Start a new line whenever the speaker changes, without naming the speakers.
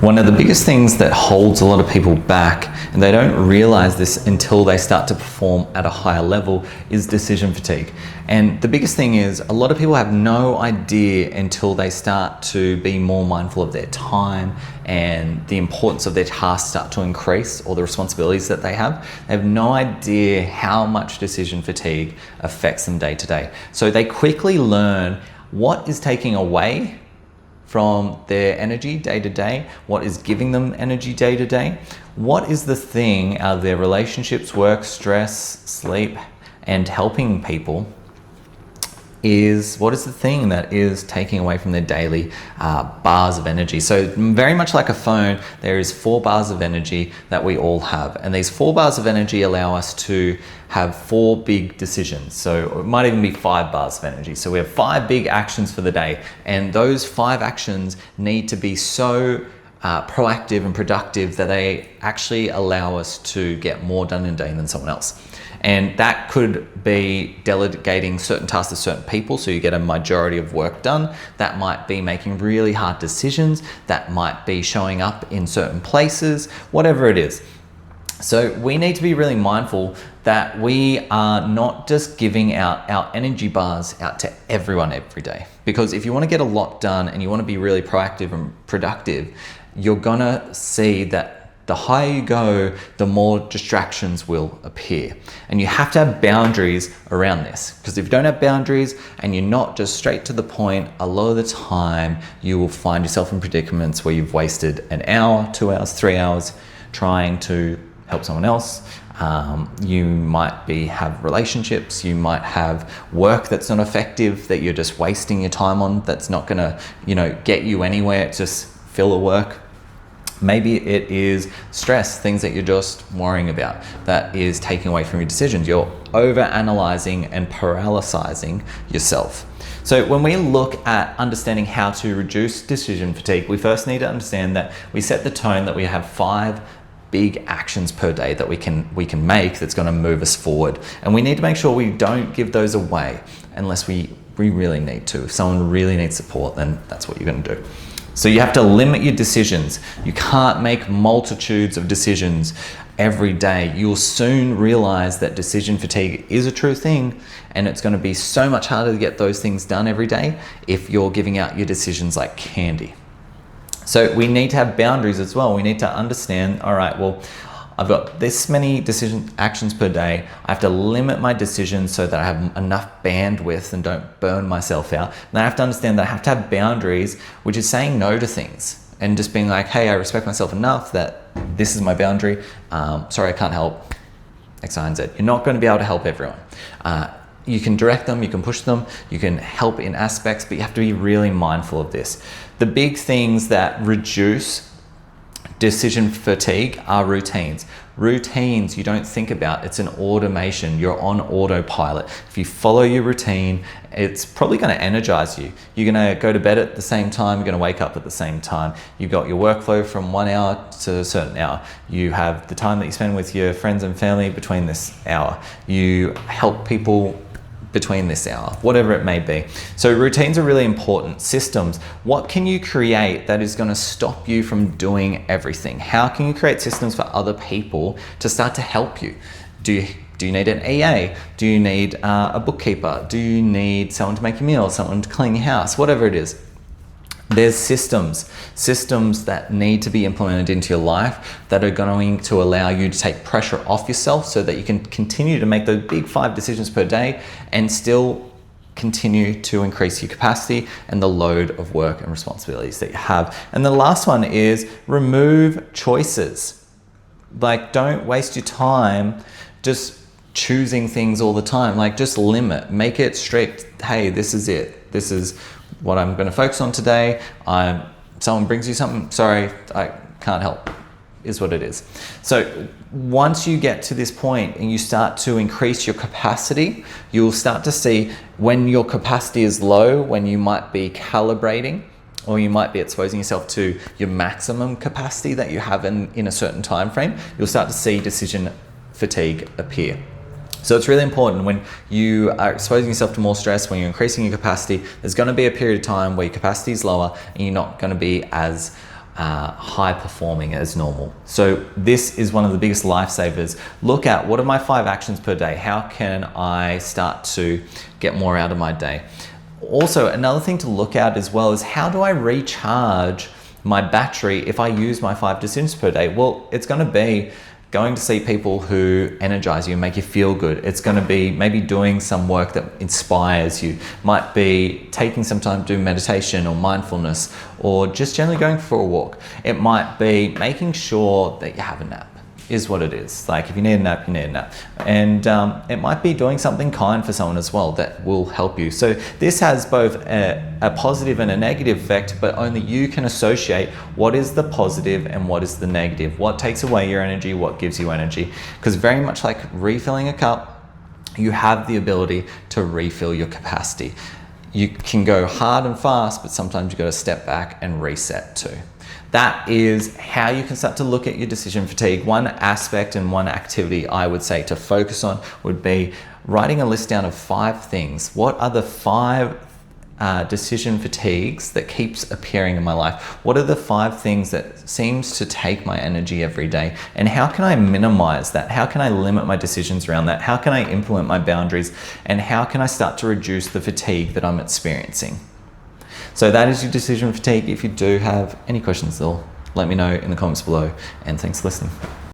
One of the biggest things that holds a lot of people back, and they don't realize this until they start to perform at a higher level, is decision fatigue. And the biggest thing is a lot of people have no idea until they start to be more mindful of their time and the importance of their tasks start to increase, or the responsibilities that they have. They have no idea how much decision fatigue affects them day to day. So they quickly learn what is taking away from their energy day to day, what is giving them energy day to day, what is the thing out of their relationships, work, stress, sleep, and helping people what is the thing that is taking away from their daily bars of energy. So very much like a phone, there is 4 bars of energy that we all have. And these 4 bars of energy allow us to have 4 big decisions. So it might even be 5 bars of energy. So we have 5 big actions for the day. And those 5 actions need to be so proactive and productive that they actually allow us to get more done in a day than someone else. And that could be delegating certain tasks to certain people so you get a majority of work done. That might be making really hard decisions. That might be showing up in certain places, whatever it is. So we need to be really mindful that we are not just giving out our energy bars out to everyone every day. Because if you want to get a lot done and you want to be really proactive and productive, you're gonna see that the higher you go, the more distractions will appear. And you have to have boundaries around this. Because if you don't have boundaries and you're not just straight to the point, a lot of the time you will find yourself in predicaments where you've wasted an hour, 2 hours, 3 hours trying to help someone else. You might have relationships, you might have work that's not effective, that you're just wasting your time on, that's not gonna, get you anywhere. It's just filler work. Maybe it is stress, things that you're just worrying about, that is taking away from your decisions. You're over-analyzing and paralysizing yourself. So when we look at understanding how to reduce decision fatigue, we first need to understand that we set the tone that we have 5 big actions per day that we can make that's going to move us forward. And we need to make sure we don't give those away unless we really need to. If someone really needs support, then that's what you're going to do. So you have to limit your decisions. You can't make multitudes of decisions every day. You'll soon realize that decision fatigue is a true thing, and it's going to be so much harder to get those things done every day if you're giving out your decisions like candy. So we need to have boundaries as well. We need to understand, all right, well, I've got this many actions per day. I have to limit my decisions so that I have enough bandwidth and don't burn myself out. And I have to understand that I have to have boundaries, which is saying no to things and just being like, hey, I respect myself enough that this is my boundary. Sorry, I can't help X, Y, and Z. You're not going to be able to help everyone. You can direct them, you can push them, you can help in aspects, but you have to be really mindful of this. The big things that reduce decision fatigue are routines. Routines you don't think about, it's an automation. You're on autopilot. If you follow your routine, it's probably going to energize you. You're going to go to bed at the same time, you're going to wake up at the same time. You've got your workflow from 1 hour to a certain hour. You have the time that you spend with your friends and family between this hour. You help people between this hour, whatever it may be. So routines are really important. Systems, what can you create that is going to stop you from doing everything? How can you create systems for other people to start to help you? Do you need an EA? Do you need a bookkeeper? Do you need someone to make your meals, someone to clean your house, whatever it is? There's systems that need to be implemented into your life that are going to allow you to take pressure off yourself so that you can continue to make those big 5 decisions per day and still continue to increase your capacity and the load of work and responsibilities that you have. And the last one is remove choices. Like, don't waste your time just choosing things all the time. Like, just limit, make it strict. Hey, this is it. This is what I'm going to focus on today. Someone brings you something, sorry, I can't help, is what it is. So once you get to this point and you start to increase your capacity, you'll start to see when your capacity is low, when you might be calibrating, or you might be exposing yourself to your maximum capacity that you have in a certain time frame, you'll start to see decision fatigue appear. So it's really important when you are exposing yourself to more stress, when you're increasing your capacity, there's going to be a period of time where your capacity is lower and you're not going to be as high performing as normal. So this is one of the biggest lifesavers. Look at, what are my 5 actions per day? How can I start to get more out of my day? Also, another thing to look at as well is, how do I recharge my battery if I use my 5 decisions per day? Well, it's going to be going to see people who energize you and make you feel good. It's going to be maybe doing some work that inspires you. Might be taking some time to do meditation or mindfulness, or just generally going for a walk. It might be making sure that you have a nap, is what it is. Like, if you need a nap, you need a nap. And it might be doing something kind for someone as well that will help you. So this has both a positive and a negative effect, but only you can associate what is the positive and what is the negative. What takes away your energy, what gives you energy. Because very much like refilling a cup, you have the ability to refill your capacity. You can go hard and fast, but sometimes you got to step back and reset too. That is how you can start to look at your decision fatigue. One aspect and one activity I would say to focus on would be writing a list down of 5 things. What are the 5 decision fatigues that keeps appearing in my life? What are the 5 things that seems to take my energy every day? And how can I minimize that? How can I limit my decisions around that? How can I implement my boundaries? And how can I start to reduce the fatigue that I'm experiencing? So that is your decision fatigue. If you do have any questions, though, let me know in the comments below, and thanks for listening.